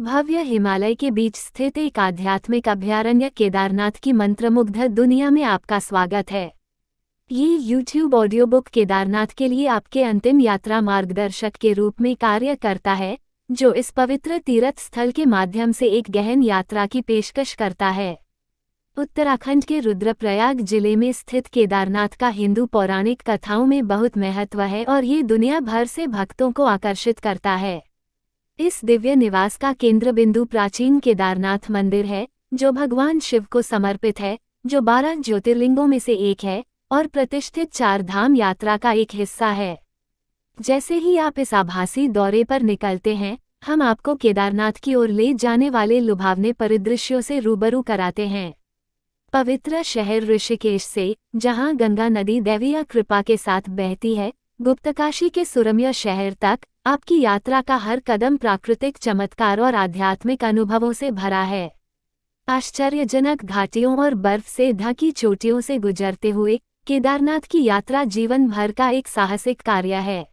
भव्य हिमालय के बीच स्थित एक आध्यात्मिक अभयारण्य केदारनाथ की मंत्रमुग्ध दुनिया में आपका स्वागत है। ये YouTube ऑडियो बुक केदारनाथ के लिए आपके अंतिम यात्रा मार्गदर्शक के रूप में कार्य करता है, जो इस पवित्र तीर्थ स्थल के माध्यम से एक गहन यात्रा की पेशकश करता है। उत्तराखंड के रुद्रप्रयाग जिले में स्थित केदारनाथ का हिंदू पौराणिक कथाओं में बहुत महत्व है और ये दुनिया भर से भक्तों को आकर्षित करता है। इस दिव्य निवास का केंद्र बिंदु प्राचीन केदारनाथ मंदिर है, जो भगवान शिव को समर्पित है, जो 12 ज्योतिर्लिंगों में से एक है और प्रतिष्ठित 4 धाम यात्रा का एक हिस्सा है। जैसे ही आप इस आभासी दौरे पर निकलते हैं, हम आपको केदारनाथ की ओर ले जाने वाले लुभावने परिदृश्यों से रूबरू कराते हैं। पवित्र शहर ऋषिकेश से, जहां गंगा नदी दैवीय कृपा के साथ बहती है, गुप्तकाशी के सुरम्य शहर तक, आपकी यात्रा का हर कदम प्राकृतिक चमत्कार और आध्यात्मिक अनुभवों से भरा है। आश्चर्यजनक घाटियों और बर्फ से ढकी चोटियों से गुजरते हुए केदारनाथ की यात्रा जीवन भर का एक साहसिक कार्य है।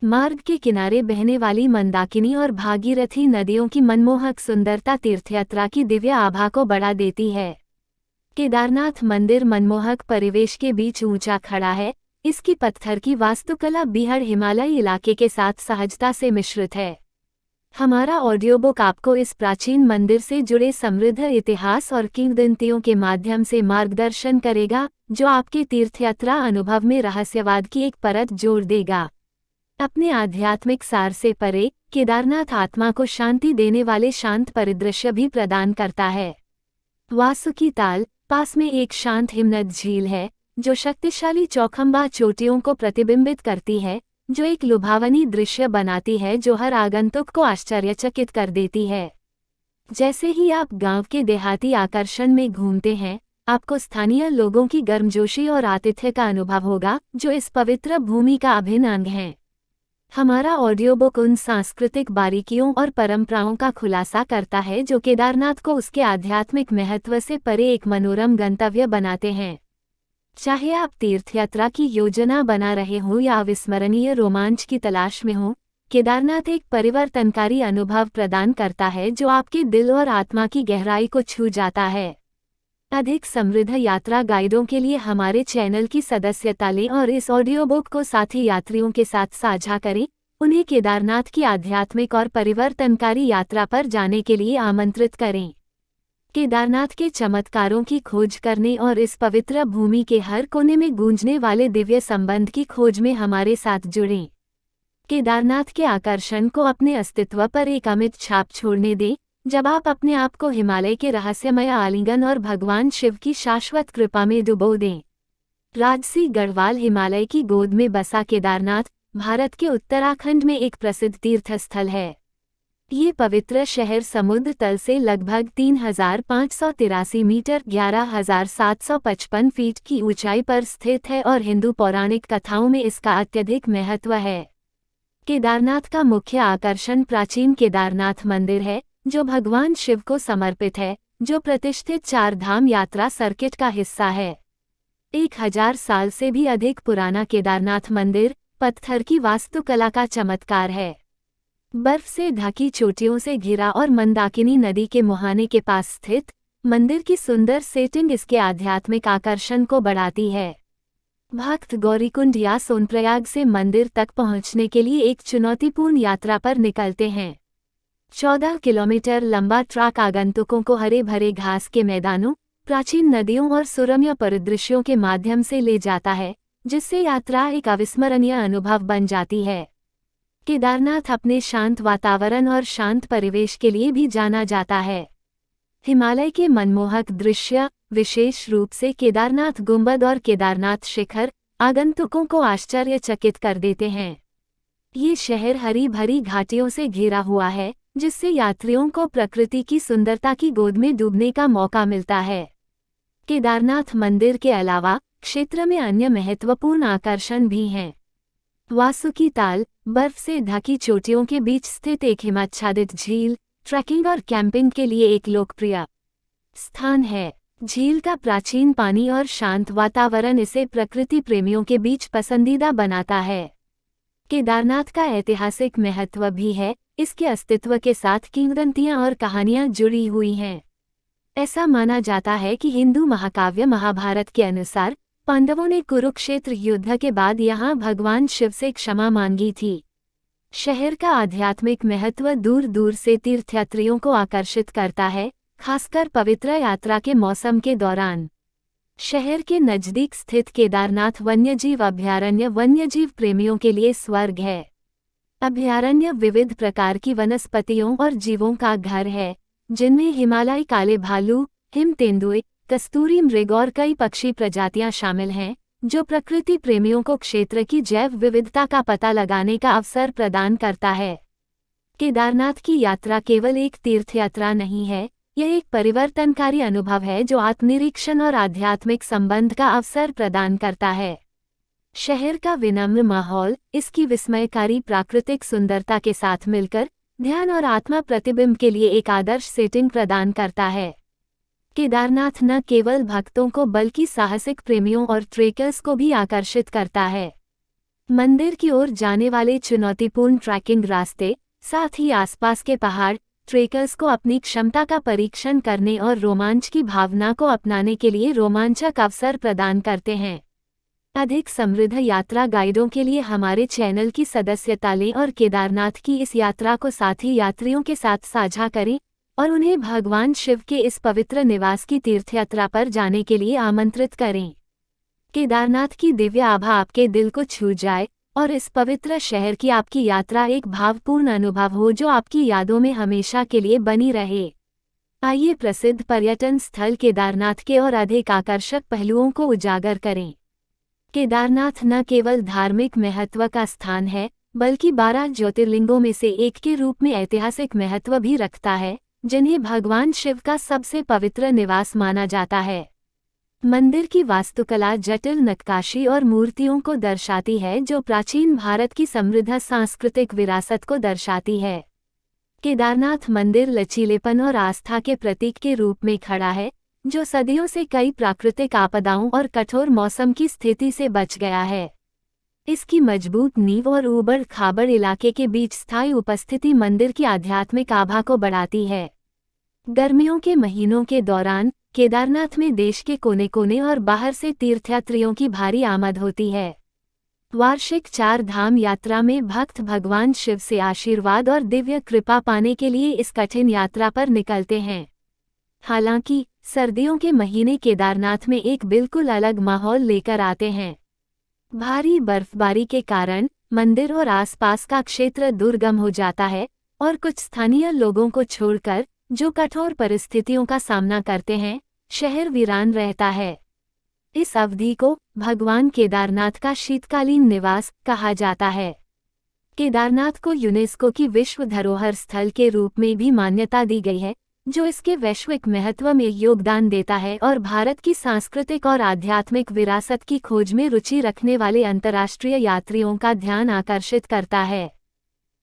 मार्ग के किनारे बहने वाली मंदाकिनी और भागीरथी नदियों की मनमोहक सुंदरता तीर्थयात्रा की दिव्य आभा को बढ़ा देती है। केदारनाथ मंदिर मनमोहक परिवेश के बीच ऊंचा खड़ा है। इसकी पत्थर की वास्तुकला बीहड़ हिमालयी इलाके के साथ सहजता से मिश्रित है। हमारा ऑडियो बुक आपको इस प्राचीन मंदिर से जुड़े समृद्ध इतिहास और किंवदंतियों के माध्यम से मार्गदर्शन करेगा, जो आपके तीर्थयात्रा अनुभव में रहस्यवाद की एक परत जोड़ देगा। अपने आध्यात्मिक सार से परे, केदारनाथ आत्मा को शांति देने वाले शांत परिदृश्य भी प्रदान करता है। वासुकी ताल पास में एक शांत हिमनद झील है, जो शक्तिशाली चौखंबा चोटियों को प्रतिबिंबित करती है, जो एक लुभावनी दृश्य बनाती है जो हर आगंतुक को आश्चर्यचकित कर देती है। जैसे ही आप गांव के देहाती आकर्षण में घूमते हैं, आपको स्थानीय लोगों की गर्मजोशी और आतिथ्य का अनुभव होगा, जो इस पवित्र भूमि का अभिन्न अंग है। हमारा ऑडियो बुक उन सांस्कृतिक बारीकियों और परंपराओं का खुलासा करता है जो केदारनाथ को उसके आध्यात्मिक महत्व से परे एक मनोरम गंतव्य बनाते हैं। चाहे आप तीर्थयात्रा की योजना बना रहे हों या अविस्मरणीय रोमांच की तलाश में हों, केदारनाथ एक परिवर्तनकारी अनुभव प्रदान करता है जो आपके दिल और आत्मा की गहराई को छू जाता है। अधिक समृद्ध यात्रा गाइडों के लिए हमारे चैनल की सदस्यता लें और इस ऑडियो बुक को साथी यात्रियों के साथ साझा करें। उन्हें केदारनाथ की आध्यात्मिक और परिवर्तनकारी यात्रा पर जाने के लिए आमंत्रित करें। केदारनाथ के चमत्कारों की खोज करने और इस पवित्र भूमि के हर कोने में गूंजने वाले दिव्य संबंध की खोज में हमारे साथ जुड़ें। केदारनाथ के आकर्षण को अपने अस्तित्व पर एक अमिट छाप छोड़ने दें, जब आप अपने आप को हिमालय के रहस्यमय आलिंगन और भगवान शिव की शाश्वत कृपा में डुबो दें। राजसी गढ़वाल हिमालय की गोद में बसा केदारनाथ, भारत के उत्तराखंड में एक प्रसिद्ध तीर्थस्थल है। ये पवित्र शहर समुद्र तल से लगभग 3583 मीटर 11,755 फीट की ऊंचाई पर स्थित है और हिंदू पौराणिक कथाओं में इसका अत्यधिक महत्व है। केदारनाथ का मुख्य आकर्षण प्राचीन केदारनाथ मंदिर है, जो भगवान शिव को समर्पित है, जो प्रतिष्ठित 4 धाम यात्रा सर्किट का हिस्सा है। 1000 साल से भी अधिक पुराना केदारनाथ मंदिर पत्थर की वास्तुकला का चमत्कार है। बर्फ से ढकी चोटियों से घिरा और मंदाकिनी नदी के मुहाने के पास स्थित मंदिर की सुंदर सेटिंग इसके आध्यात्मिक आकर्षण को बढ़ाती है। भक्त गौरीकुंड या सोनप्रयाग से मंदिर तक पहुंचने के लिए एक चुनौतीपूर्ण यात्रा पर निकलते हैं। 14 किलोमीटर लंबा ट्रैक आगंतुकों को हरे भरे घास के मैदानों, प्राचीन नदियों और सुरम्य परिदृश्यों के माध्यम से ले जाता है, जिससे यात्रा एक अविस्मरणीय अनुभव बन जाती है। केदारनाथ अपने शांत वातावरण और शांत परिवेश के लिए भी जाना जाता है। हिमालय के मनमोहक दृश्य, विशेष रूप से केदारनाथ गुंबद और केदारनाथ शिखर, आगंतुकों को आश्चर्यचकित कर देते हैं। ये शहर हरी भरी घाटियों से घिरा हुआ है, जिससे यात्रियों को प्रकृति की सुंदरता की गोद में डूबने का मौका मिलता है। केदारनाथ मंदिर के अलावा क्षेत्र में अन्य महत्वपूर्ण आकर्षण भी हैं। वासुकी ताल बर्फ से ढकी चोटियों के बीच स्थित एक हिमाच्छादित झील, ट्रैकिंग और कैंपिंग के लिए एक लोकप्रिय स्थान है। झील का प्राचीन पानी और शांत वातावरण इसे प्रकृति प्रेमियों के बीच पसंदीदा बनाता है। केदारनाथ का ऐतिहासिक महत्व भी है। इसके अस्तित्व के साथ किंवदंतियां और कहानियां जुड़ी हुई हैं। ऐसा माना जाता है कि हिंदू महाकाव्य महाभारत के अनुसार पांडवों ने कुरुक्षेत्र युद्ध के बाद यहाँ भगवान शिव से क्षमा मांगी थी। शहर का आध्यात्मिक महत्व दूर दूर से तीर्थयात्रियों को आकर्षित करता है, खासकर पवित्र यात्रा के मौसम के दौरान। शहर के नजदीक स्थित केदारनाथ वन्यजीव अभयारण्य वन्यजीव प्रेमियों के लिए स्वर्ग है। अभयारण्य विविध प्रकार की वनस्पतियों और जीवों का घर है, जिनमें हिमालयी काले भालू, हिम तेंदुए, कस्तूरी मृग और कई पक्षी प्रजातियां शामिल हैं, जो प्रकृति प्रेमियों को क्षेत्र की जैव विविधता का पता लगाने का अवसर प्रदान करता है। केदारनाथ की यात्रा केवल एक तीर्थयात्रा नहीं है, यह एक परिवर्तनकारी अनुभव है जो आत्मनिरीक्षण और आध्यात्मिक संबंध का अवसर प्रदान करता है। शहर का विनम्र माहौल इसकी विस्मयकारी प्राकृतिक सुंदरता के साथ मिलकर ध्यान और आत्मा प्रतिबिंब के लिए एक आदर्श सेटिंग प्रदान करता है। केदारनाथ न केवल भक्तों को बल्कि साहसिक प्रेमियों और ट्रेकर्स को भी आकर्षित करता है। मंदिर की ओर जाने वाले चुनौतीपूर्ण ट्रैकिंग रास्ते, साथ ही आसपास के पहाड़, ट्रेकर्स को अपनी क्षमता का परीक्षण करने और रोमांच की भावना को अपनाने के लिए रोमांचक अवसर प्रदान करते हैं। अधिक समृद्ध यात्रा गाइडों के लिए हमारे चैनल की सदस्यता लें और केदारनाथ की इस यात्रा को साथी यात्रियों के साथ साझा करें और उन्हें भगवान शिव के इस पवित्र निवास की तीर्थयात्रा पर जाने के लिए आमंत्रित करें। केदारनाथ की दिव्य आभा आपके दिल को छू जाए और इस पवित्र शहर की आपकी यात्रा एक भावपूर्ण अनुभव हो जो आपकी यादों में हमेशा के लिए बनी रहे। आइए प्रसिद्ध पर्यटन स्थल केदारनाथ के और अधिक आकर्षक पहलुओं को उजागर करें। केदारनाथ न केवल धार्मिक महत्व का स्थान है, बल्कि 12 ज्योतिर्लिंगों में से एक के रूप में ऐतिहासिक महत्व भी रखता है, जिन्हें भगवान शिव का सबसे पवित्र निवास माना जाता है। मंदिर की वास्तुकला जटिल नक्काशी और मूर्तियों को दर्शाती है, जो प्राचीन भारत की समृद्ध सांस्कृतिक विरासत को दर्शाती है। केदारनाथ मंदिर लचीलेपन और आस्था के प्रतीक के रूप में खड़ा है, जो सदियों से कई प्राकृतिक आपदाओं और कठोर मौसम की स्थिति से बच गया है। इसकी मजबूत नींव और ऊबड़-खाबड़ इलाके के बीच स्थायी उपस्थिति मंदिर की आध्यात्मिक आभा को बढ़ाती है। गर्मियों के महीनों के दौरान केदारनाथ में देश के कोने कोने और बाहर से तीर्थयात्रियों की भारी आमद होती है। वार्षिक 4 धाम यात्रा में भक्त भगवान शिव से आशीर्वाद और दिव्य कृपा पाने के लिए इस कठिन यात्रा पर निकलते हैं। हालांकि सर्दियों के महीने केदारनाथ में एक बिल्कुल अलग माहौल लेकर आते हैं। भारी बर्फबारी के कारण मंदिर और आसपास का क्षेत्र दुर्गम हो जाता है और कुछ स्थानीय लोगों को छोड़कर, जो कठोर परिस्थितियों का सामना करते हैं, शहर वीरान रहता है। इस अवधि को भगवान केदारनाथ का शीतकालीन निवास कहा जाता है। केदारनाथ को यूनेस्को की विश्व धरोहर स्थल के रूप में भी मान्यता दी गई है, जो इसके वैश्विक महत्व में योगदान देता है और भारत की सांस्कृतिक और आध्यात्मिक विरासत की खोज में रुचि रखने वाले अंतर्राष्ट्रीय यात्रियों का ध्यान आकर्षित करता है।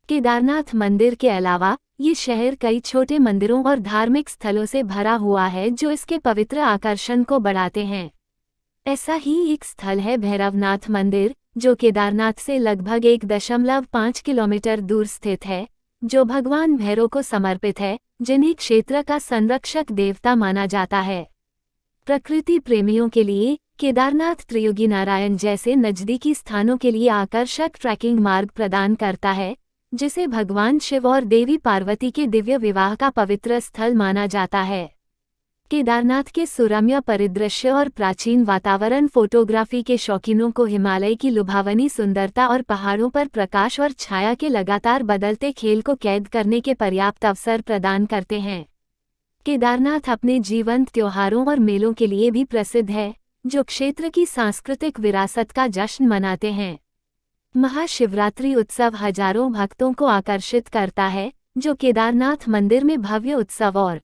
केदारनाथ मंदिर के अलावा ये शहर कई छोटे मंदिरों और धार्मिक स्थलों से भरा हुआ है, जो इसके पवित्र आकर्षण को बढ़ाते हैं। ऐसा ही एक स्थल है भैरवनाथ मंदिर, जो केदारनाथ से लगभग 1.5 किलोमीटर दूर स्थित है, जो भगवान भैरव को समर्पित है, जिन्हें क्षेत्र का संरक्षक देवता माना जाता है। प्रकृति प्रेमियों के लिए केदारनाथ त्रियुगी नारायण जैसे नजदीकी स्थानों के लिए आकर्षक ट्रैकिंग मार्ग प्रदान करता है, जिसे भगवान शिव और देवी पार्वती के दिव्य विवाह का पवित्र स्थल माना जाता है। केदारनाथ के सुरम्य परिदृश्य और प्राचीन वातावरण फोटोग्राफी के शौकीनों को हिमालय की लुभावनी सुंदरता और पहाड़ों पर प्रकाश और छाया के लगातार बदलते खेल को कैद करने के पर्याप्त अवसर प्रदान करते हैं। केदारनाथ अपने जीवंत त्योहारों और मेलों के लिए भी प्रसिद्ध है, जो क्षेत्र की सांस्कृतिक विरासत का जश्न मनाते हैं। महाशिवरात्रि उत्सव हजारों भक्तों को आकर्षित करता है, जो केदारनाथ मंदिर में भव्य उत्सव और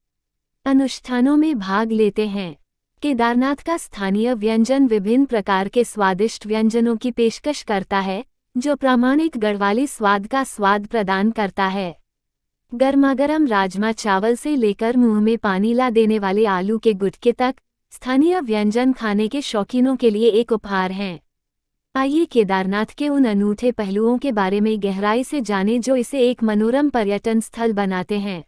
अनुष्ठानों में भाग लेते हैं। केदारनाथ का स्थानीय व्यंजन विभिन्न प्रकार के स्वादिष्ट व्यंजनों की पेशकश करता है, जो प्रामाणिक गढ़वाली स्वाद का स्वाद प्रदान करता है। गर्मागर्म राजमा चावल से लेकर मुंह में पानी ला देने वाले आलू के गुटके तक स्थानीय व्यंजन खाने के शौकीनों के लिए एक उपहार हैं। आइए केदारनाथ के उन अनूठे पहलुओं के बारे में गहराई से जानें जो इसे एक मनोरम पर्यटन स्थल बनाते हैं।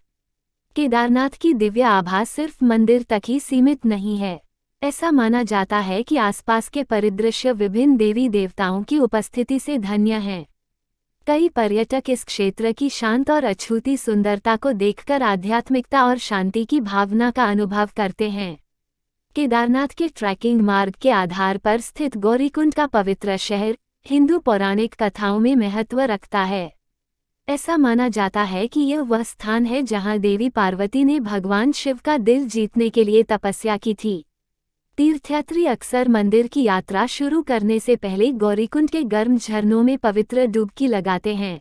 केदारनाथ की दिव्य आभा सिर्फ मंदिर तक ही सीमित नहीं है। ऐसा माना जाता है कि आसपास के परिदृश्य विभिन्न देवी देवताओं की उपस्थिति से धन्य हैं। कई पर्यटक इस क्षेत्र की शांत और अछूती सुंदरता को देखकर आध्यात्मिकता और शांति की भावना का अनुभव करते हैं। केदारनाथ के ट्रैकिंग मार्ग के आधार पर स्थित गौरीकुंड का पवित्र शहर हिंदू पौराणिक कथाओं में महत्व रखता है। ऐसा माना जाता है कि यह वह स्थान है जहां देवी पार्वती ने भगवान शिव का दिल जीतने के लिए तपस्या की थी। तीर्थयात्री अक्सर मंदिर की यात्रा शुरू करने से पहले गौरीकुंड के गर्म झरनों में पवित्र डुबकी लगाते हैं।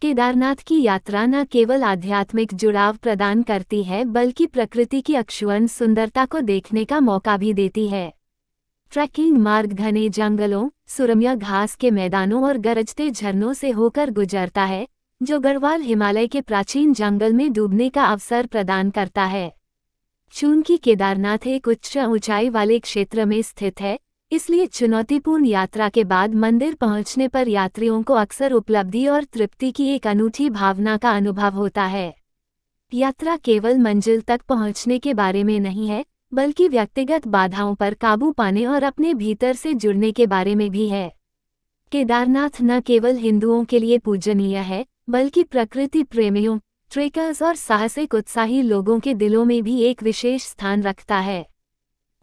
केदारनाथ की यात्रा न केवल आध्यात्मिक जुड़ाव प्रदान करती है बल्कि प्रकृति की अक्षुण्ण सुंदरता को देखने का मौका भी देती है। ट्रैकिंग मार्ग घने जंगलों, सुरम्य घास के मैदानों और गरजते झरनों से होकर गुजरता है, जो गढ़वाल हिमालय के प्राचीन जंगल में डूबने का अवसर प्रदान करता है। चूंकि केदारनाथ एक उच्च ऊंचाई वाले क्षेत्र में स्थित है, इसलिए चुनौतीपूर्ण यात्रा के बाद मंदिर पहुंचने पर यात्रियों को अक्सर उपलब्धि और तृप्ति की एक अनूठी भावना का अनुभव होता है। यात्रा केवल मंजिल तक पहुंचने के बारे में नहीं है, बल्कि व्यक्तिगत बाधाओं पर काबू पाने और अपने भीतर से जुड़ने के बारे में भी है। केदारनाथ न केवल हिंदुओं के लिए पूजनीय है, बल्कि प्रकृति प्रेमियों, ट्रेकर्स और साहसिक उत्साही लोगों के दिलों में भी एक विशेष स्थान रखता है।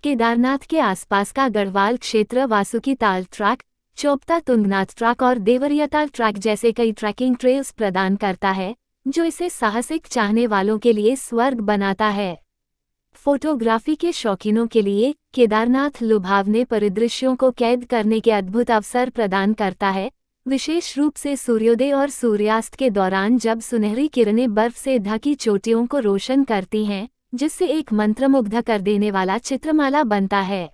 केदारनाथ के आसपास का गढ़वाल क्षेत्र वासुकी ताल ट्रैक, चोपता तुंगनाथ ट्रैक और देवरिया ट्रैक जैसे कई ट्रैकिंग ट्रेल्स प्रदान करता है, जो इसे साहसिक चाहने वालों के लिए स्वर्ग बनाता है। फोटोग्राफी के शौकीनों के लिए केदारनाथ लुभावने परिदृश्यों को कैद करने के अद्भुत अवसर प्रदान करता है, विशेष रूप से सूर्योदय और सूर्यास्त के दौरान जब सुनहरी किरणें बर्फ से ढकी चोटियों को रोशन करती हैं, जिससे एक मंत्रमुग्ध कर देने वाला चित्रमाला बनता है।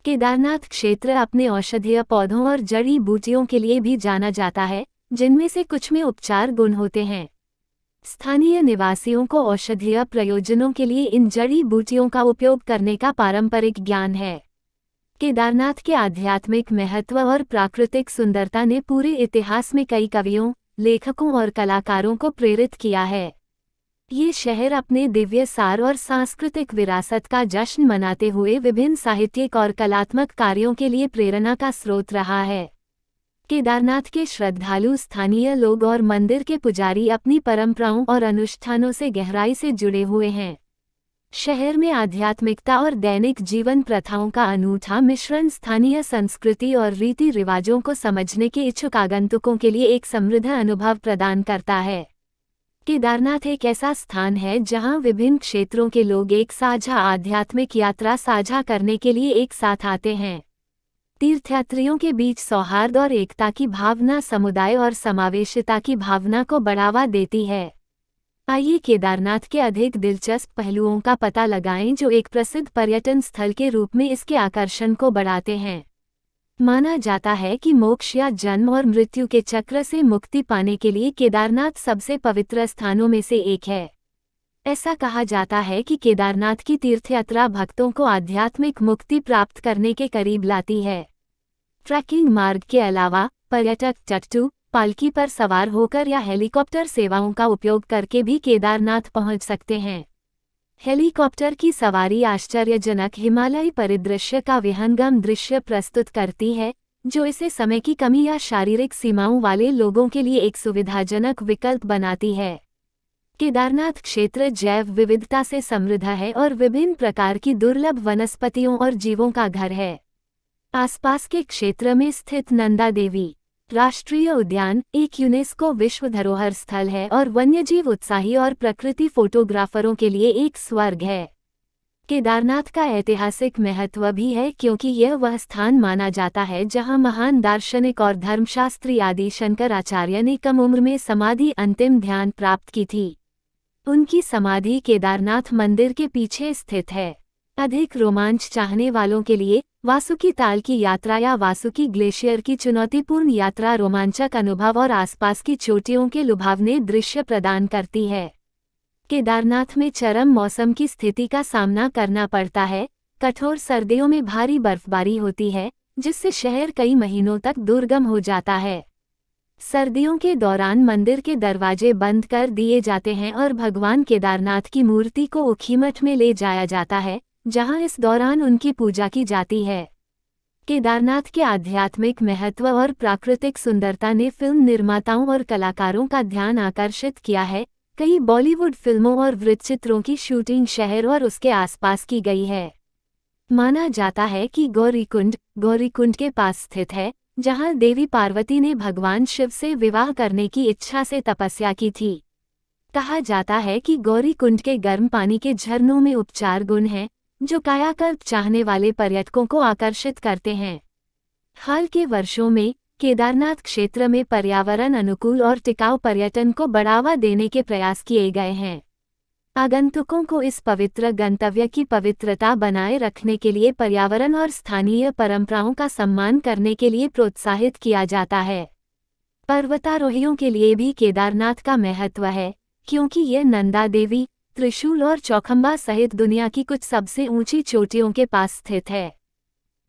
केदारनाथ क्षेत्र अपने औषधीय पौधों और जड़ी बूटियों के लिए भी जाना जाता है, जिनमें से कुछ में उपचार गुण होते हैं। स्थानीय निवासियों को औषधीय प्रयोजनों के लिए इन जड़ी बूटियों का उपयोग करने का पारंपरिक ज्ञान है। केदारनाथ के आध्यात्मिक महत्व और प्राकृतिक सुंदरता ने पूरे इतिहास में कई कवियों, लेखकों और कलाकारों को प्रेरित किया है। ये शहर अपने दिव्य सार और सांस्कृतिक विरासत का जश्न मनाते हुए विभिन्न साहित्यिक और कलात्मक कार्यों के लिए प्रेरणा का स्रोत रहा है। केदारनाथ के श्रद्धालु, स्थानीय लोग और मंदिर के पुजारी अपनी परंपराओं और अनुष्ठानों से गहराई से जुड़े हुए हैं। शहर में आध्यात्मिकता और दैनिक जीवन प्रथाओं का अनूठा मिश्रण स्थानीय संस्कृति और रीति रिवाजों को समझने के इच्छुक आगंतुकों के लिए एक समृद्ध अनुभव प्रदान करता है। केदारनाथ एक ऐसा स्थान है जहां विभिन्न क्षेत्रों के लोग एक साझा आध्यात्मिक यात्रा साझा करने के लिए एक साथ आते हैं। तीर्थयात्रियों के बीच सौहार्द और एकता की भावना समुदाय और समावेशिता की भावना को बढ़ावा देती है। आइए केदारनाथ के अधिक दिलचस्प पहलुओं का पता लगाएं जो एक प्रसिद्ध पर्यटन स्थल के रूप में इसके आकर्षण को बढ़ाते हैं। माना जाता है कि मोक्ष या जन्म और मृत्यु के चक्र से मुक्ति पाने के लिए केदारनाथ सबसे पवित्र स्थानों में से एक है। ऐसा कहा जाता है कि केदारनाथ की तीर्थयात्रा भक्तों को आध्यात्मिक मुक्ति प्राप्त करने के करीब लाती है। ट्रैकिंग मार्ग के अलावा पर्यटक टट्टू, पालकी पर सवार होकर या हेलीकॉप्टर सेवाओं का उपयोग करके भी केदारनाथ पहुंच सकते हैं। हेलीकॉप्टर की सवारी आश्चर्यजनक हिमालयी परिदृश्य का विहंगम दृश्य प्रस्तुत करती है, जो इसे समय की कमी या शारीरिक सीमाओं वाले लोगों के लिए एक सुविधाजनक विकल्प बनाती है। केदारनाथ क्षेत्र जैव विविधता से समृद्ध है और विभिन्न प्रकार की दुर्लभ वनस्पतियों और जीवों का घर है। आसपास के क्षेत्र में स्थित नंदा देवी राष्ट्रीय उद्यान एक यूनेस्को विश्व धरोहर स्थल है और वन्यजीव उत्साही और प्रकृति फोटोग्राफरों के लिए एक स्वर्ग है। केदारनाथ का ऐतिहासिक महत्व भी है क्योंकि यह वह स्थान माना जाता है जहां महान दार्शनिक और धर्मशास्त्री आदि शंकराचार्य ने कम उम्र में समाधि अंतिम ध्यान प्राप्त की थी। उनकी समाधि केदारनाथ मंदिर के पीछे स्थित है। अधिक रोमांच चाहने वालों के लिए वासुकी ताल की यात्रा या वासुकी ग्लेशियर की चुनौतीपूर्ण यात्रा रोमांचक अनुभव और आसपास की चोटियों के लुभावने दृश्य प्रदान करती है। केदारनाथ में चरम मौसम की स्थिति का सामना करना पड़ता है। कठोर सर्दियों में भारी बर्फबारी होती है, जिससे शहर कई महीनों तक दुर्गम हो जाता है। सर्दियों के दौरान मंदिर के दरवाजे बंद कर दिए जाते हैं और भगवान केदारनाथ की मूर्ति को ऊखीमठ में ले जाया जाता है, जहां इस दौरान उनकी पूजा की जाती है। केदारनाथ के आध्यात्मिक महत्व और प्राकृतिक सुंदरता ने फिल्म निर्माताओं और कलाकारों का ध्यान आकर्षित किया है। कई बॉलीवुड फिल्मों और वृत्तचित्रों की शूटिंग शहर और उसके आसपास की गई है। माना जाता है कि गौरीकुंड के पास स्थित है, जहां देवी पार्वती ने भगवान शिव से विवाह करने की इच्छा से तपस्या की थी। कहा जाता है कि गौरीकुंड के गर्म पानी के झरनों में उपचार गुण हैं, जो कायाकल्प चाहने वाले पर्यटकों को आकर्षित करते हैं। हाल के वर्षों में केदारनाथ क्षेत्र में पर्यावरण अनुकूल और टिकाऊ पर्यटन को बढ़ावा देने के प्रयास किए गए हैं। आगंतुकों को इस पवित्र गंतव्य की पवित्रता बनाए रखने के लिए पर्यावरण और स्थानीय परंपराओं का सम्मान करने के लिए प्रोत्साहित किया जाता है। पर्वतारोहियों के लिए भी केदारनाथ का महत्व है, क्योंकि यह नंदा देवी, त्रिशूल और चौखंबा सहित दुनिया की कुछ सबसे ऊंची चोटियों के पास स्थित है।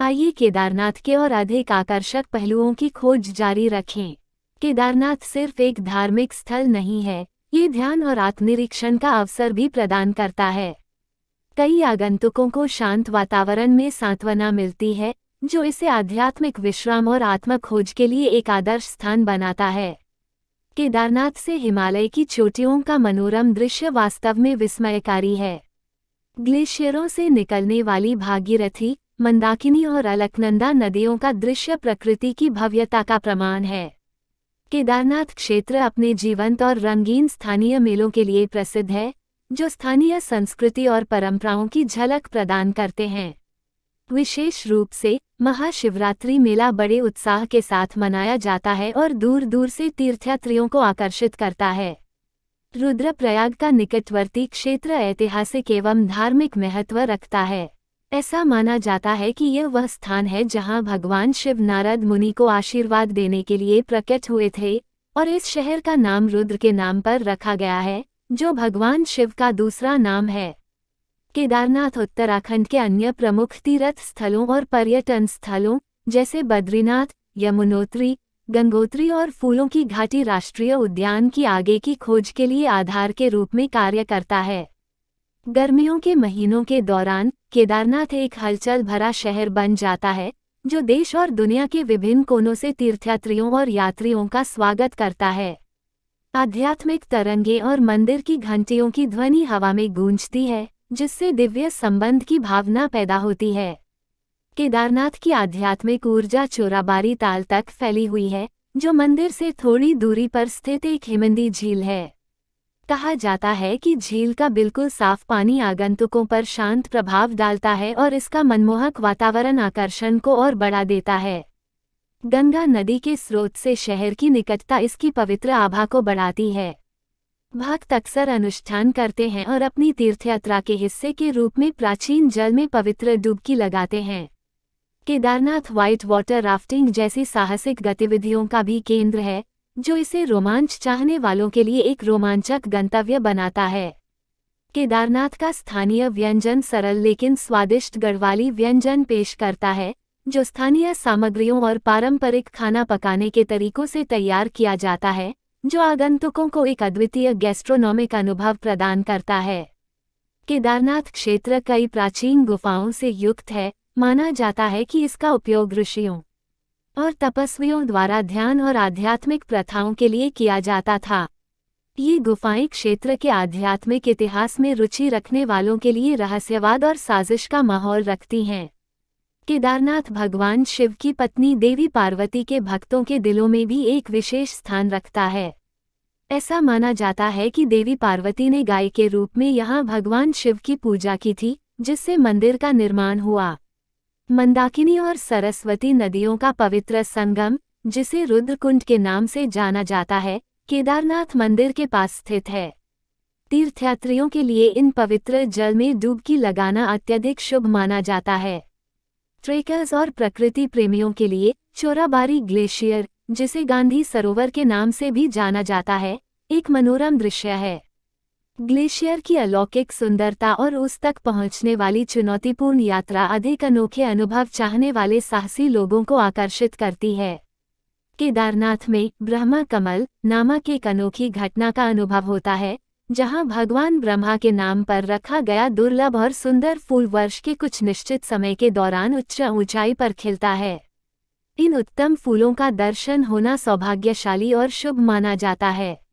आइए केदारनाथ के और अधिक आकर्षक पहलुओं की खोज जारी रखें। केदारनाथ सिर्फ एक धार्मिक स्थल नहीं है, ये ध्यान और आत्मनिरीक्षण का अवसर भी प्रदान करता है। कई आगंतुकों को शांत वातावरण में सांत्वना मिलती है, जो इसे आध्यात्मिक विश्राम और आत्मखोज के लिए एक आदर्श स्थान बनाता है। केदारनाथ से हिमालय की चोटियों का मनोरम दृश्य वास्तव में विस्मयकारी है। ग्लेशियरों से निकलने वाली भागीरथी, मंदाकिनी और अलकनंदा नदियों का दृश्य प्रकृति की भव्यता का प्रमाण है। केदारनाथ क्षेत्र अपने जीवंत और रंगीन स्थानीय मेलों के लिए प्रसिद्ध है, जो स्थानीय संस्कृति और परंपराओं की झलक प्रदान करते हैं। विशेष रूप से महाशिवरात्रि मेला बड़े उत्साह के साथ मनाया जाता है और दूर दूर से तीर्थयात्रियों को आकर्षित करता है। रुद्रप्रयाग का निकटवर्ती क्षेत्र ऐतिहासिक एवं धार्मिक महत्व रखता है। ऐसा माना जाता है कि यह वह स्थान है जहां भगवान शिव नारद मुनि को आशीर्वाद देने के लिए प्रकट हुए थे, और इस शहर का नाम रुद्र के नाम पर रखा गया है, जो भगवान शिव का दूसरा नाम है। केदारनाथ उत्तराखंड के अन्य प्रमुख तीर्थ स्थलों और पर्यटन स्थलों जैसे बद्रीनाथ, यमुनोत्री, गंगोत्री और फूलों की घाटी राष्ट्रीय उद्यान की आगे की खोज के लिए आधार के रूप में कार्य करता है। गर्मियों के महीनों के दौरान केदारनाथ एक हलचल भरा शहर बन जाता है, जो देश और दुनिया के विभिन्न कोनों से तीर्थयात्रियों और यात्रियों का स्वागत करता है। आध्यात्मिक तरंगे और मंदिर की घंटियों की ध्वनि हवा में गूंजती है, जिससे दिव्य संबंध की भावना पैदा होती है। केदारनाथ की आध्यात्मिक ऊर्जा चोराबारी ताल तक फैली हुई है, जो मंदिर से थोड़ी दूरी पर स्थित एक हिमनदी झील है। कहा जाता है कि झील का बिल्कुल साफ पानी आगंतुकों पर शांत प्रभाव डालता है और इसका मनमोहक वातावरण आकर्षण को और बढ़ा देता है। गंगा नदी के स्रोत से शहर की निकटता इसकी पवित्र आभा को बढ़ाती है। भक्त अक्सर अनुष्ठान करते हैं और अपनी तीर्थयात्रा के हिस्से के रूप में प्राचीन जल में पवित्र डुबकी लगाते हैं। केदारनाथ व्हाइट वाटर राफ्टिंग जैसी साहसिक गतिविधियों का भी केंद्र है, जो इसे रोमांच चाहने वालों के लिए एक रोमांचक गंतव्य बनाता है। केदारनाथ का स्थानीय व्यंजन सरल लेकिन स्वादिष्ट गढ़वाली व्यंजन पेश करता है, जो स्थानीय सामग्रियों और पारंपरिक खाना पकाने के तरीकों से तैयार किया जाता है, जो आगंतुकों को एक अद्वितीय गैस्ट्रोनॉमिक अनुभव प्रदान करता है। केदारनाथ क्षेत्र कई प्राचीन गुफाओं से युक्त है। माना जाता है कि इसका उपयोग ऋषियों और तपस्वियों द्वारा ध्यान और आध्यात्मिक प्रथाओं के लिए किया जाता था। ये गुफाएं क्षेत्र के आध्यात्मिक इतिहास में रुचि रखने वालों के लिए रहस्यवाद और साजिश का माहौल रखती हैं। केदारनाथ भगवान शिव की पत्नी देवी पार्वती के भक्तों के दिलों में भी एक विशेष स्थान रखता है। ऐसा माना जाता है कि देवी पार्वती ने गाय के रूप में यहाँ भगवान शिव की पूजा की थी, जिससे मंदिर का निर्माण हुआ। मंदाकिनी और सरस्वती नदियों का पवित्र संगम, जिसे रुद्रकुंड के नाम से जाना जाता है, केदारनाथ मंदिर के पास स्थित है। तीर्थयात्रियों के लिए इन पवित्र जल में डुबकी लगाना अत्यधिक शुभ माना जाता है। ट्रेकर्स और प्रकृति प्रेमियों के लिए चोराबारी ग्लेशियर, जिसे गांधी सरोवर के नाम से भी जाना जाता है, एक मनोरम दृश्य है। ग्लेशियर की अलौकिक सुंदरता और उस तक पहुंचने वाली चुनौतीपूर्ण यात्रा अधिक अनोखे अनुभव चाहने वाले साहसी लोगों को आकर्षित करती है। केदारनाथ में ब्रह्मा कमल नामक एक अनोखी घटना का अनुभव होता है, जहां भगवान ब्रह्मा के नाम पर रखा गया दुर्लभ और सुंदर फूल वर्ष के कुछ निश्चित समय के दौरान उच्च ऊंचाई पर खिलता है। इन उत्तम फूलों का दर्शन होना सौभाग्यशाली और शुभ माना जाता है।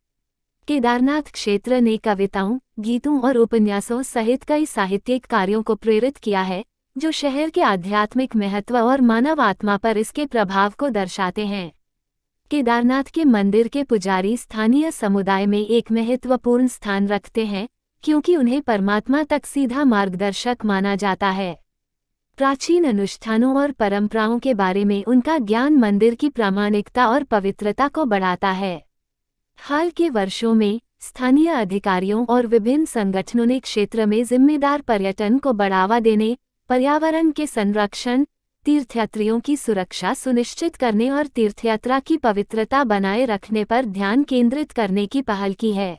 केदारनाथ क्षेत्र ने कविताओं, गीतों और उपन्यासों सहित कई साहित्यिक कार्यों को प्रेरित किया है, जो शहर के आध्यात्मिक महत्व और मानव आत्मा पर इसके प्रभाव को दर्शाते हैं। केदारनाथ के मंदिर के पुजारी स्थानीय समुदाय में एक महत्वपूर्ण स्थान रखते हैं, क्योंकि उन्हें परमात्मा तक सीधा मार्गदर्शक माना जाता है। प्राचीन अनुष्ठानों और परंपराओं के बारे में उनका ज्ञान मंदिर की प्रामाणिकता और पवित्रता को बढ़ाता है। हाल के वर्षों में स्थानीय अधिकारियों और विभिन्न संगठनों ने क्षेत्र में जिम्मेदार पर्यटन को बढ़ावा देने, पर्यावरण के संरक्षण, तीर्थयात्रियों की सुरक्षा सुनिश्चित करने और तीर्थयात्रा की पवित्रता बनाए रखने पर ध्यान केंद्रित करने की पहल की है।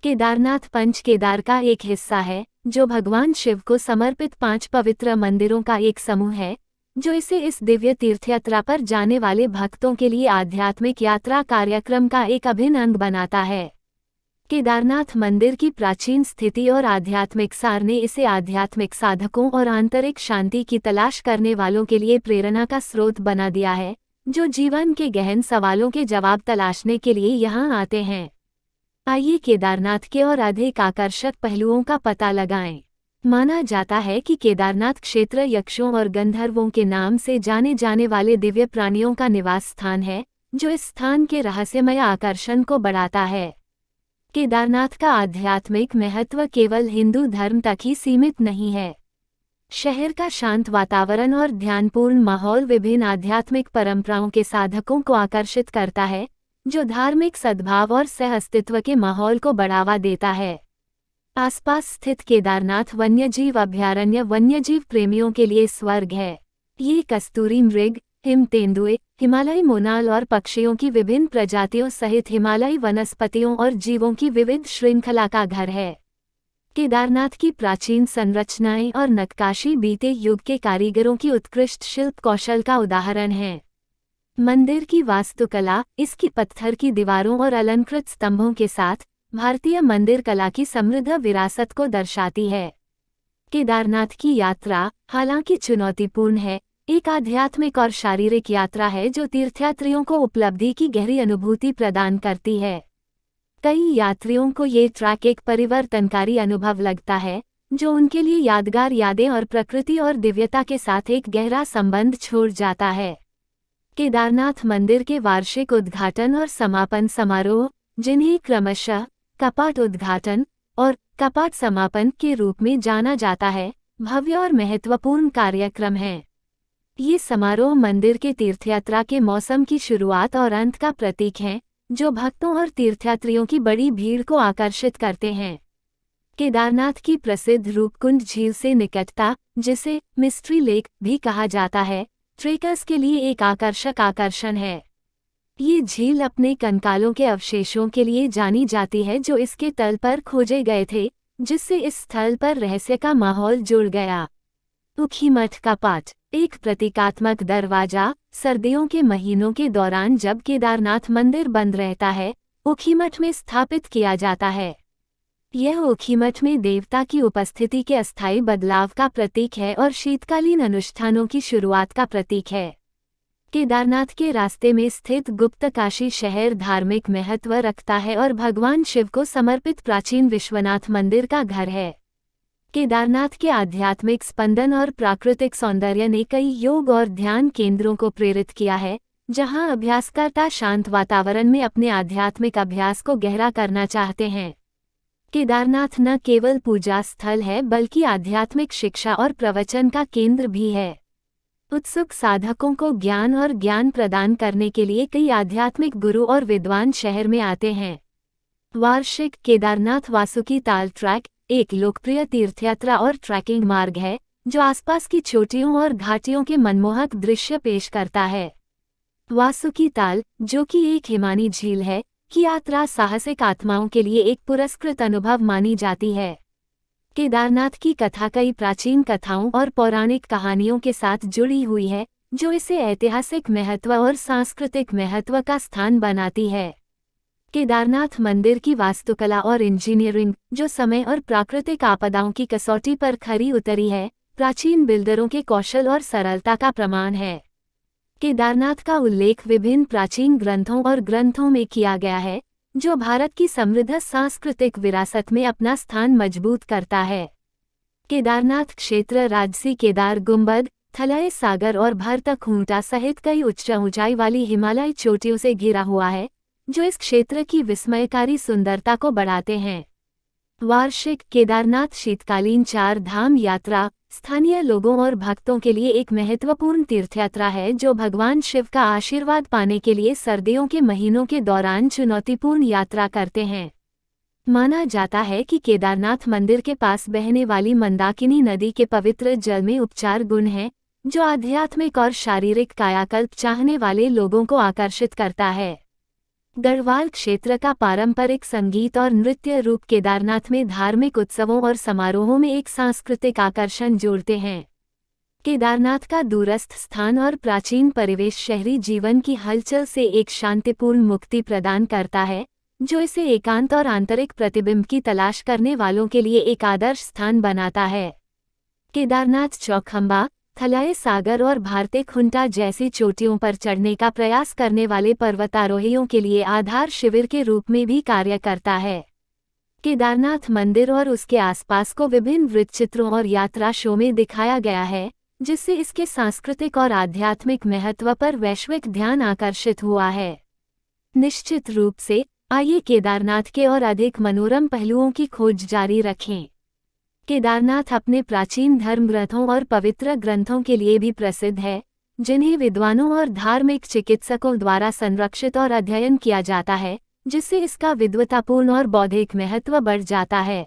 केदारनाथ पंच केदार का एक हिस्सा है, जो भगवान शिव को समर्पित 5 पवित्र मंदिरों का एक समूह है, जो इसे इस दिव्य तीर्थयात्रा पर जाने वाले भक्तों के लिए आध्यात्मिक यात्रा कार्यक्रम का एक अभिन्न अंग बनाता है। केदारनाथ मंदिर की प्राचीन स्थिति और आध्यात्मिक सार ने इसे आध्यात्मिक साधकों और आंतरिक शांति की तलाश करने वालों के लिए प्रेरणा का स्रोत बना दिया है, जो जीवन के गहन सवालों के जवाब तलाशने के लिए यहाँ आते हैं। आइए केदारनाथ के और अधिक आकर्षक पहलुओं का पता लगाएं। माना जाता है कि केदारनाथ क्षेत्र यक्षों और गंधर्वों के नाम से जाने जाने वाले दिव्य प्राणियों का निवास स्थान है, जो इस स्थान के रहस्यमय आकर्षण को बढ़ाता है। केदारनाथ का आध्यात्मिक महत्व केवल हिंदू धर्म तक ही सीमित नहीं है। शहर का शांत वातावरण और ध्यानपूर्ण माहौल विभिन्न आध्यात्मिक परंपराओं के साधकों को आकर्षित करता है, जो धार्मिक सद्भाव और सह-अस्तित्व के माहौल को बढ़ावा देता है। आसपास स्थित केदारनाथ वन्यजीव अभयारण्य वन्यजीव प्रेमियों के लिए स्वर्ग है। ये कस्तूरी मृग, हिम तेंदुए, हिमालयी मोनाल और पक्षियों की विभिन्न प्रजातियों सहित हिमालयी वनस्पतियों और जीवों की विविध श्रृंखला का घर है। केदारनाथ की प्राचीन संरचनाएं और नक्काशी बीते युग के कारीगरों की उत्कृष्ट शिल्प कौशल का उदाहरण है। मंदिर की वास्तुकला, इसकी पत्थर की दीवारों और अलंकृत स्तंभों के साथ भारतीय मंदिर कला की समृद्ध विरासत को दर्शाती है। केदारनाथ की यात्रा, हालांकि चुनौतीपूर्ण है, एक आध्यात्मिक और शारीरिक यात्रा है जो तीर्थयात्रियों को उपलब्धि की गहरी अनुभूति प्रदान करती है। कई यात्रियों को ये ट्रैक एक परिवर्तनकारी अनुभव लगता है, जो उनके लिए यादगार यादें और प्रकृति और दिव्यता के साथ एक गहरा संबंध छोड़ जाता है। केदारनाथ मंदिर के वार्षिक उद्घाटन और समापन समारोह, जिन्हें क्रमशः कपाट उद्घाटन और कपाट समापन के रूप में जाना जाता है, भव्य और महत्वपूर्ण कार्यक्रम हैं। ये समारोह मंदिर के तीर्थयात्रा के मौसम की शुरुआत और अंत का प्रतीक हैं, जो भक्तों और तीर्थयात्रियों की बड़ी भीड़ को आकर्षित करते हैं। केदारनाथ की प्रसिद्ध रूपकुंड झील से निकटता, जिसे मिस्ट्री लेक भी कहा जाता है, ट्रेकर्स के लिए एक आकर्षक आकर्षण है। ये झील अपने कंकालों के अवशेषों के लिए जानी जाती है, जो इसके तल पर खोजे गए थे, जिससे इस स्थल पर रहस्य का माहौल जुड़ गया। ऊखीमठ कपाट, एक प्रतीकात्मक दरवाजा, सर्दियों के महीनों के दौरान जब केदारनाथ मंदिर बंद रहता है, ऊखीमठ में स्थापित किया जाता है। यह ऊखीमठ में देवता की उपस्थिति के अस्थायी बदलाव का प्रतीक है और शीतकालीन अनुष्ठानों की शुरुआत का प्रतीक है। केदारनाथ के रास्ते में स्थित गुप्तकाशी शहर धार्मिक महत्व रखता है और भगवान शिव को समर्पित प्राचीन विश्वनाथ मंदिर का घर है। केदारनाथ के आध्यात्मिक स्पंदन और प्राकृतिक सौंदर्य ने कई योग और ध्यान केंद्रों को प्रेरित किया है, जहां अभ्यासकर्ता शांत वातावरण में अपने आध्यात्मिक अभ्यास को गहरा करना चाहते हैं। केदारनाथ न केवल पूजा स्थल है, बल्कि आध्यात्मिक शिक्षा और प्रवचन का केंद्र भी है। उत्सुक साधकों को ज्ञान और ज्ञान प्रदान करने के लिए कई आध्यात्मिक गुरु और विद्वान शहर में आते हैं। वार्षिक केदारनाथ वासुकी ताल ट्रैक एक लोकप्रिय तीर्थयात्रा और ट्रैकिंग मार्ग है, जो आसपास की चोटियों और घाटियों के मनमोहक दृश्य पेश करता है। वासुकी ताल, जो कि एक हिमानी झील है, की यात्रा साहसिक आत्माओं के लिए एक पुरस्कृत अनुभव मानी जाती है। केदारनाथ की कथा कई प्राचीन कथाओं और पौराणिक कहानियों के साथ जुड़ी हुई है, जो इसे ऐतिहासिक महत्व और सांस्कृतिक महत्व का स्थान बनाती है। केदारनाथ मंदिर की वास्तुकला और इंजीनियरिंग, जो समय और प्राकृतिक आपदाओं की कसौटी पर खरी उतरी है, प्राचीन बिल्डरों के कौशल और सरलता का प्रमाण है। केदारनाथ का उल्लेख विभिन्न प्राचीन ग्रंथों और ग्रंथों में किया गया है, जो भारत की समृद्ध सांस्कृतिक विरासत में अपना स्थान मजबूत करता है। केदारनाथ क्षेत्र राजसी केदार गुंबद, थलय सागर और भरतखूंटा सहित कई उच्च ऊंचाई वाली हिमालयी चोटियों से घिरा हुआ है, जो इस क्षेत्र की विस्मयकारी सुंदरता को बढ़ाते हैं। वार्षिक केदारनाथ शीतकालीन 4 धाम यात्रा स्थानीय लोगों और भक्तों के लिए एक महत्वपूर्ण तीर्थयात्रा है, जो भगवान शिव का आशीर्वाद पाने के लिए सर्दियों के महीनों के दौरान चुनौतीपूर्ण यात्रा करते हैं। माना जाता है कि केदारनाथ मंदिर के पास बहने वाली मंदाकिनी नदी के पवित्र जल में उपचार गुण है, जो आध्यात्मिक और शारीरिक कायाकल्प चाहने वाले लोगों को आकर्षित करता है। गढ़वाल क्षेत्र का पारंपरिक संगीत और नृत्य रूप केदारनाथ में धार्मिक उत्सवों और समारोहों में एक सांस्कृतिक आकर्षण जोड़ते हैं। केदारनाथ का दूरस्थ स्थान और प्राचीन परिवेश शहरी जीवन की हलचल से एक शांतिपूर्ण मुक्ति प्रदान करता है, जो इसे एकांत और आंतरिक प्रतिबिंब की तलाश करने वालों के लिए एक आदर्श स्थान बनाता है। केदारनाथ चौखंबा, थलय सागर और भारतखूंटा जैसी चोटियों पर चढ़ने का प्रयास करने वाले पर्वतारोहियों के लिए आधार शिविर के रूप में भी कार्य करता है। केदारनाथ मंदिर और उसके आसपास को विभिन्न वृत्तचित्रों और यात्रा शो में दिखाया गया है, जिससे इसके सांस्कृतिक और आध्यात्मिक महत्व पर वैश्विक ध्यान आकर्षित हुआ है। निश्चित रूप से, आइए केदारनाथ के और अधिक मनोरम पहलुओं की खोज जारी रखें। केदारनाथ अपने प्राचीन धर्म ग्रंथों और पवित्र ग्रंथों के लिए भी प्रसिद्ध है, जिन्हें विद्वानों और धार्मिक चिकित्सकों द्वारा संरक्षित और अध्ययन किया जाता है, जिससे इसका विद्वतापूर्ण और बौद्धिक महत्व बढ़ जाता है।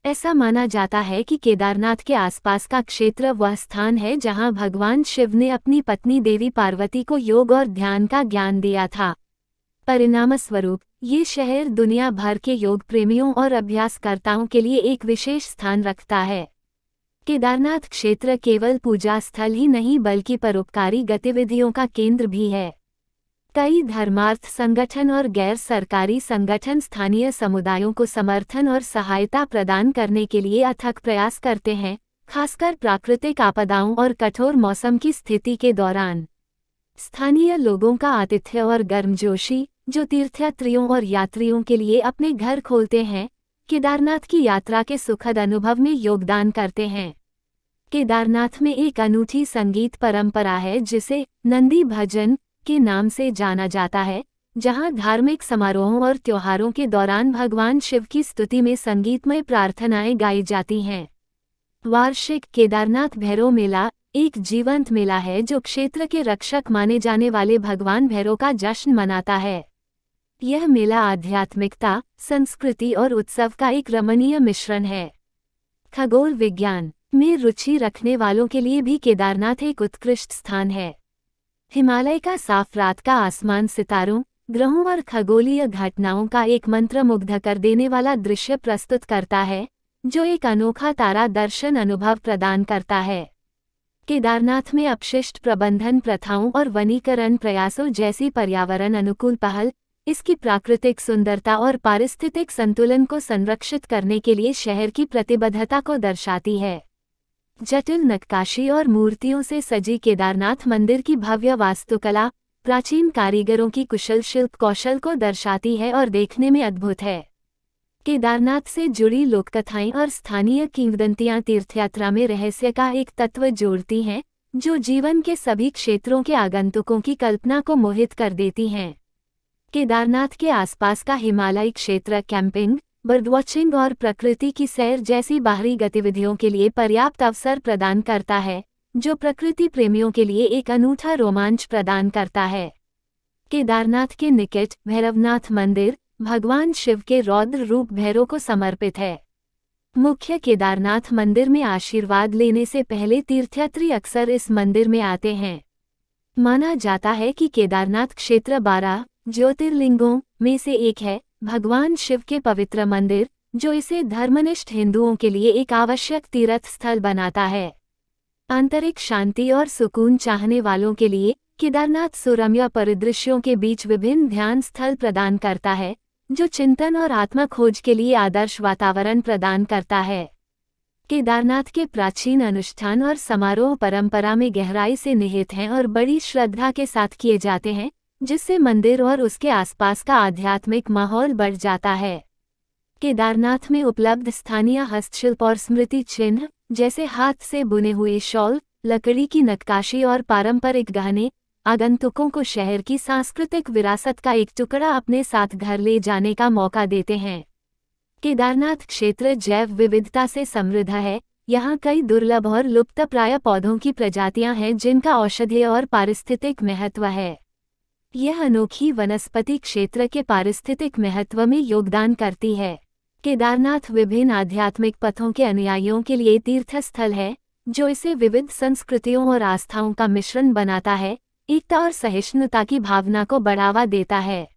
ऐसा माना जाता है कि केदारनाथ के आसपास का क्षेत्र वह स्थान है जहां भगवान शिव ने अपनी पत्नी देवी पार्वती को योग और ध्यान का ज्ञान दिया था। परिणामस्वरूप, ये शहर दुनिया भर के योग प्रेमियों और अभ्यासकर्ताओं के लिए एक विशेष स्थान रखता है। केदारनाथ क्षेत्र केवल पूजा स्थल ही नहीं बल्कि परोपकारी गतिविधियों का केंद्र भी है। कई धर्मार्थ संगठन और गैर सरकारी संगठन स्थानीय समुदायों को समर्थन और सहायता प्रदान करने के लिए अथक प्रयास करते हैं, खासकर प्राकृतिक आपदाओं और कठोर मौसम की स्थिति के दौरान। स्थानीय लोगों का आतिथ्य और गर्मजोशी, जो तीर्थयात्रियों और यात्रियों के लिए अपने घर खोलते हैं, केदारनाथ की यात्रा के सुखद अनुभव में योगदान करते हैं। केदारनाथ में एक अनूठी संगीत परंपरा है जिसे नंदी भजन के नाम से जाना जाता है, जहां धार्मिक समारोहों और त्योहारों के दौरान भगवान शिव की स्तुति में संगीतमय प्रार्थनाएं गाई जाती हैं। वार्षिक केदारनाथ भैरव मेला एक जीवंत मेला है जो क्षेत्र के रक्षक माने जाने वाले भगवान भैरव का जश्न मनाता है। यह मेला आध्यात्मिकता, संस्कृति और उत्सव का एक रमणीय मिश्रण है। खगोल विज्ञान में रुचि रखने वालों के लिए भी केदारनाथ एक उत्कृष्ट स्थान है। हिमालय का साफ रात का आसमान सितारों, ग्रहों और खगोलीय घटनाओं का एक मंत्रमुग्ध कर देने वाला दृश्य प्रस्तुत करता है, जो एक अनोखा तारा दर्शन अनुभव प्रदान करता है। केदारनाथ में अपशिष्ट प्रबंधन प्रथाओं और वनीकरण प्रयासों जैसी पर्यावरण अनुकूल पहल इसकी प्राकृतिक सुंदरता और पारिस्थितिक संतुलन को संरक्षित करने के लिए शहर की प्रतिबद्धता को दर्शाती है। जटिल नक्काशी और मूर्तियों से सजी केदारनाथ मंदिर की भव्य वास्तुकला प्राचीन कारीगरों की कुशल शिल्प कौशल को दर्शाती है और देखने में अद्भुत है। केदारनाथ से जुड़ी लोककथाएं और स्थानीय किंवदंतियां तीर्थयात्रा में रहस्य का एक तत्व जोड़ती हैं, जो जीवन के सभी क्षेत्रों के आगंतुकों की कल्पना को मोहित कर देती हैं। केदारनाथ के आसपास का हिमालयी क्षेत्र कैंपिंग, बर्ड वॉचिंग और प्रकृति की सैर जैसी बाहरी गतिविधियों के लिए पर्याप्त अवसर प्रदान करता है, जो प्रकृति प्रेमियों के लिए एक अनूठा रोमांच प्रदान करता है। केदारनाथ के निकट भैरवनाथ मंदिर भगवान शिव के रौद्र रूप भैरव को समर्पित है। मुख्य केदारनाथ मंदिर में आशीर्वाद लेने से पहले तीर्थयात्री अक्सर इस मंदिर में आते हैं। माना जाता है कि केदारनाथ क्षेत्र 12 ज्योतिर्लिंगों में से एक है, भगवान शिव के पवित्र मंदिर, जो इसे धर्मनिष्ठ हिंदुओं के लिए एक आवश्यक तीर्थ स्थल बनाता है। आंतरिक शांति और सुकून चाहने वालों के लिए केदारनाथ सुरम्य परिदृश्यों के बीच विभिन्न ध्यान स्थल प्रदान करता है, जो चिंतन और आत्मखोज के लिए आदर्श वातावरण प्रदान करता है। केदारनाथ के प्राचीन अनुष्ठान और समारोह परंपरा में गहराई से निहित हैं और बड़ी श्रद्धा के साथ किए जाते हैं, जिससे मंदिर और उसके आसपास का आध्यात्मिक माहौल बढ़ जाता है। केदारनाथ में उपलब्ध स्थानीय हस्तशिल्प और स्मृति चिन्ह, जैसे हाथ से बुने हुए शॉल, लकड़ी की नक्काशी और पारंपरिक गहने, आगंतुकों को शहर की सांस्कृतिक विरासत का एक टुकड़ा अपने साथ घर ले जाने का मौका देते हैं। केदारनाथ क्षेत्र जैव विविधता से समृद्ध है। यहाँ कई दुर्लभ और लुप्तप्राय पौधों की प्रजातियां हैं जिनका औषधीय और पारिस्थितिक महत्व है। यह अनोखी वनस्पति क्षेत्र के पारिस्थितिक महत्व में योगदान करती है। केदारनाथ विभिन्न आध्यात्मिक पथों के अनुयायियों के लिए तीर्थस्थल है, जो इसे विविध संस्कृतियों और आस्थाओं का मिश्रण बनाता है, एकता और सहिष्णुता की भावना को बढ़ावा देता है।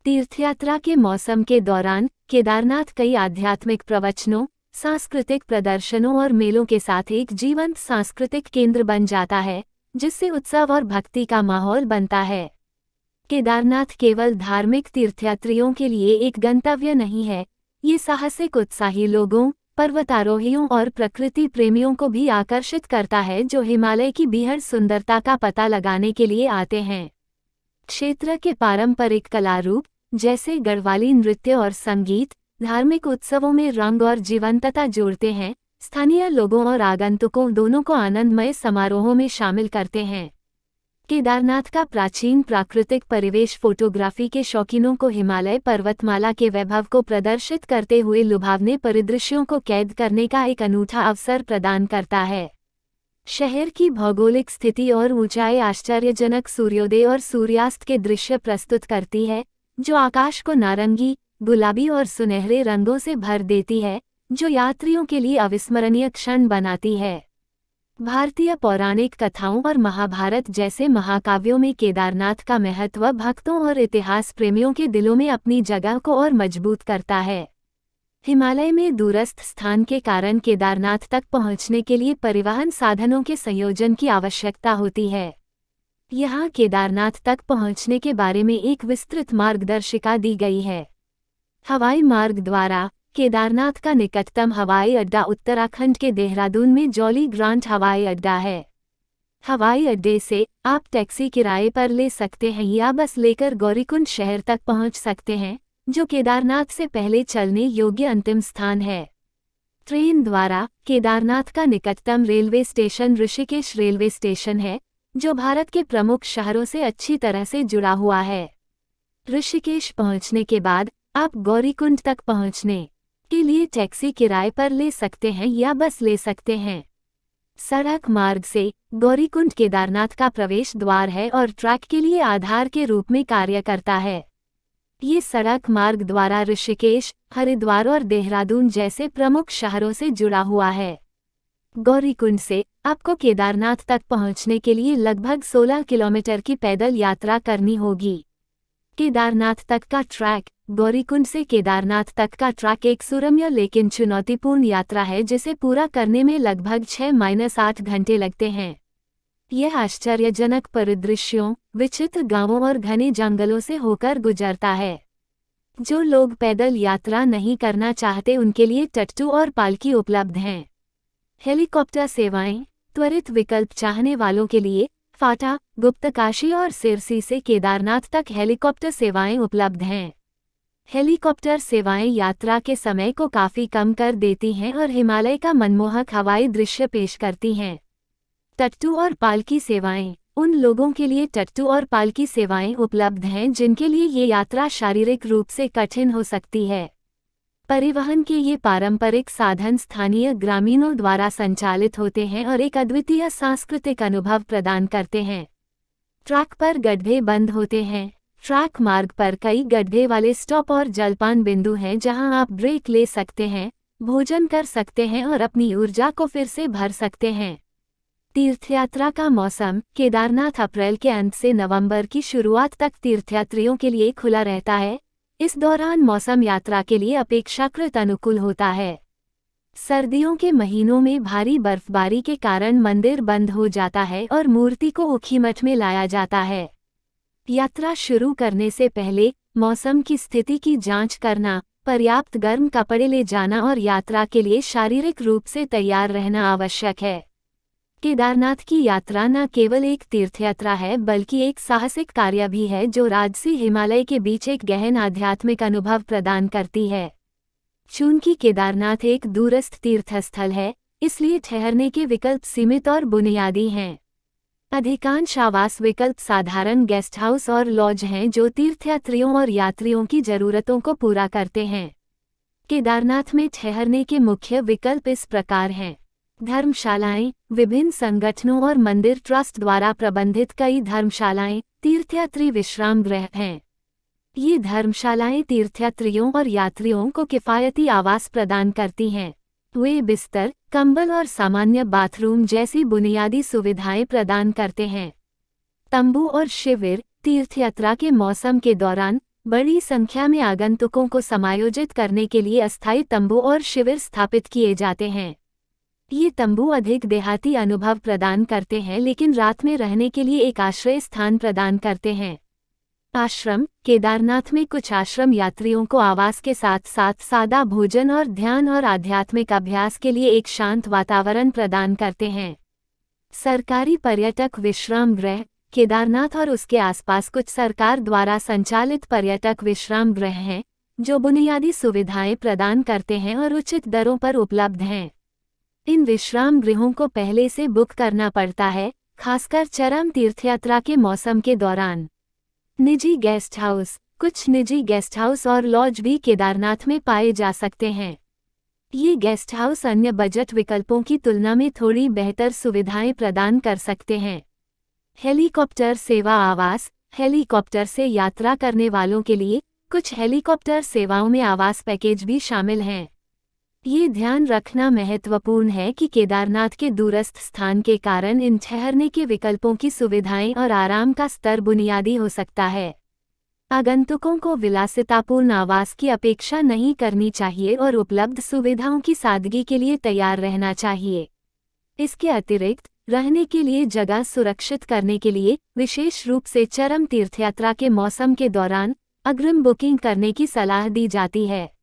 तीर्थयात्रा के मौसम के दौरान केदारनाथ कई आध्यात्मिक प्रवचनों, सांस्कृतिक प्रदर्शनों और मेलों के साथ एक जीवंत सांस्कृतिक केंद्र बन जाता है, जिससे उत्सव और भक्ति का माहौल बनता है। केदारनाथ केवल धार्मिक तीर्थयात्रियों के लिए एक गंतव्य नहीं है, ये साहसिक उत्साही लोगों, पर्वतारोहियों और प्रकृति प्रेमियों को भी आकर्षित करता है, जो हिमालय की बेहद सुंदरता का पता लगाने के लिए आते हैं। क्षेत्र के पारंपरिक कला रूप, जैसे गढ़वाली नृत्य और संगीत, धार्मिक उत्सवों में रंग और जीवंतता जोड़ते हैं, स्थानीय लोगों और आगंतुकों दोनों को आनंदमय समारोहों में शामिल करते हैं। केदारनाथ का प्राचीन प्राकृतिक परिवेश फोटोग्राफी के शौकीनों को हिमालय पर्वतमाला के वैभव को प्रदर्शित करते हुए लुभावने परिदृश्यों को कैद करने का एक अनूठा अवसर प्रदान करता है। शहर की भौगोलिक स्थिति और ऊंचाई आश्चर्यजनक सूर्योदय और सूर्यास्त के दृश्य प्रस्तुत करती है, जो आकाश को नारंगी, गुलाबी और सुनहरे रंगों से भर देती है, जो यात्रियों के लिए अविस्मरणीय क्षण बनाती है। भारतीय पौराणिक कथाओं और महाभारत जैसे महाकाव्यों में केदारनाथ का महत्व भक्तों और इतिहास प्रेमियों के दिलों में अपनी जगह को और मजबूत करता है। हिमालय में दूरस्थ स्थान के कारण केदारनाथ तक पहुंचने के लिए परिवहन साधनों के संयोजन की आवश्यकता होती है। यहाँ केदारनाथ तक पहुंचने के बारे में एक विस्तृत मार्गदर्शिका दी गई है। हवाई मार्ग द्वारा केदारनाथ का निकटतम हवाई अड्डा उत्तराखंड के देहरादून में जॉली ग्रांट हवाई अड्डा है। हवाई अड्डे से आप टैक्सी किराए पर ले सकते हैं या बस लेकर गौरीकुंड शहर तक पहुंच सकते हैं, जो केदारनाथ से पहले चलने योग्य अंतिम स्थान है। ट्रेन द्वारा केदारनाथ का निकटतम railway station Rishikesh railway station है, जो भारत के प्रमुख शहरों से अच्छी तरह से जुड़ा हुआ है। ऋषिकेश पहुंचने के बाद आप गौरीकुंड तक पहुंचने के लिए टैक्सी किराए पर ले सकते हैं या बस ले सकते हैं। सड़क मार्ग से गौरीकुंड केदारनाथ का प्रवेश द्वार है और ट्रैक के लिए आधार के रूप में कार्य करता है। ये सड़क मार्ग द्वारा ऋषिकेश, हरिद्वार और देहरादून जैसे प्रमुख शहरों से जुड़ा हुआ है। गौरीकुंड से आपको केदारनाथ तक पहुंचने के लिए लगभग 16 किलोमीटर की पैदल यात्रा करनी होगी। केदारनाथ तक का ट्रैक। गौरीकुंड से केदारनाथ तक का ट्रैक एक सुरम्य लेकिन चुनौतीपूर्ण यात्रा है, जिसे पूरा करने में लगभग 6-8 घंटे लगते हैं। यह आश्चर्यजनक परिदृश्यों, विचित्र गांवों और घने जंगलों से होकर गुजरता है। जो लोग पैदल यात्रा नहीं करना चाहते उनके लिए टट्टू और पालकी उपलब्ध हैं। हेलीकॉप्टर सेवाएं। त्वरित विकल्प चाहने वालों के लिए फाटा, गुप्तकाशी और सिरसी से केदारनाथ तक हेलीकॉप्टर सेवाएं उपलब्ध हैं। हेलीकॉप्टर सेवाएं यात्रा के समय को काफ़ी कम कर देती हैं और हिमालय का मनमोहक हवाई दृश्य पेश करती हैं। टट्टू और पालकी सेवाएं। उन लोगों के लिए टट्टू और पालकी सेवाएं उपलब्ध हैं जिनके लिए ये यात्रा शारीरिक रूप से कठिन हो सकती है। परिवहन के ये पारंपरिक साधन स्थानीय ग्रामीणों द्वारा संचालित होते हैं और एक अद्वितीय सांस्कृतिक अनुभव प्रदान करते हैं। ट्रैक पर गड्ढे बंद होते हैं। ट्रैक मार्ग पर कई गड्ढे वाले स्टॉप और जलपान बिंदु हैं जहां आप ब्रेक ले सकते हैं, भोजन कर सकते हैं और अपनी ऊर्जा को फिर से भर सकते हैं। तीर्थयात्रा का मौसम केदारनाथ अप्रैल के अंत से नवंबर की शुरुआत तक तीर्थयात्रियों के लिए खुला रहता है। इस दौरान मौसम यात्रा के लिए अपेक्षाकृत अनुकूल होता है। सर्दियों के महीनों में भारी बर्फबारी के कारण मंदिर बंद हो जाता है और मूर्ति को ऊखीमठ में लाया जाता है। यात्रा शुरू करने से पहले मौसम की स्थिति की जांच करना, पर्याप्त गर्म कपड़े ले जाना और यात्रा के लिए शारीरिक रूप से तैयार रहना आवश्यक है। केदारनाथ की यात्रा न केवल एक तीर्थयात्रा है बल्कि एक साहसिक कार्य भी है जो राजसी हिमालय के बीच एक गहन आध्यात्मिक अनुभव प्रदान करती है। चूंकि केदारनाथ एक दूरस्थ तीर्थस्थल है, इसलिए ठहरने के विकल्प सीमित और बुनियादी हैं। अधिकांश आवास विकल्प साधारण गेस्ट हाउस और लॉज हैं जो तीर्थयात्रियों और यात्रियों की जरूरतों को पूरा करते हैं। केदारनाथ में ठहरने के मुख्य विकल्प इस प्रकार हैं। धर्मशालाएं, विभिन्न संगठनों और मंदिर ट्रस्ट द्वारा प्रबंधित कई धर्मशालाएं तीर्थयात्री विश्राम गृह हैं। ये धर्मशालाएं तीर्थयात्रियों और यात्रियों को किफायती आवास प्रदान करती हैं। वे बिस्तर, कंबल और सामान्य बाथरूम जैसी बुनियादी सुविधाएं प्रदान करते हैं। तंबू और शिविर तीर्थयात्रा के मौसम के दौरान बड़ी संख्या में आगंतुकों को समायोजित करने के लिए अस्थायी तंबू और शिविर स्थापित किए जाते हैं। ये तंबू अधिक देहाती अनुभव प्रदान करते हैं लेकिन रात में रहने के लिए एक आश्रय स्थान प्रदान करते हैं। आश्रम केदारनाथ में कुछ आश्रम यात्रियों को आवास के साथ साथ सादा भोजन और ध्यान और आध्यात्मिक अभ्यास के लिए एक शांत वातावरण प्रदान करते हैं। सरकारी पर्यटक विश्राम गृह केदारनाथ और उसके आसपास कुछ सरकार द्वारा संचालित पर्यटक विश्राम गृह हैं जो बुनियादी सुविधाएं प्रदान करते हैं और उचित दरों पर उपलब्ध हैं। इन विश्राम गृहों को पहले से बुक करना पड़ता है, खासकर चरम तीर्थयात्रा के मौसम के दौरान। निजी गेस्ट हाउस कुछ निजी गेस्ट हाउस और लॉज भी केदारनाथ में पाए जा सकते हैं। ये गेस्ट हाउस अन्य बजट विकल्पों की तुलना में थोड़ी बेहतर सुविधाएं प्रदान कर सकते हैं। हेलीकॉप्टर सेवा आवास हेलीकॉप्टर से यात्रा करने वालों के लिए कुछ हेलीकॉप्टर सेवाओं में आवास पैकेज भी शामिल हैं। ये ध्यान रखना महत्वपूर्ण है कि केदारनाथ के दूरस्थ स्थान के कारण इन ठहरने के विकल्पों की सुविधाएं और आराम का स्तर बुनियादी हो सकता है। आगंतुकों को विलासितापूर्ण आवास की अपेक्षा नहीं करनी चाहिए और उपलब्ध सुविधाओं की सादगी के लिए तैयार रहना चाहिए। इसके अतिरिक्त रहने के लिए जगह सुरक्षित करने के लिए विशेष रूप से चरम तीर्थयात्रा के मौसम के दौरान अग्रिम बुकिंग करने की सलाह दी जाती है।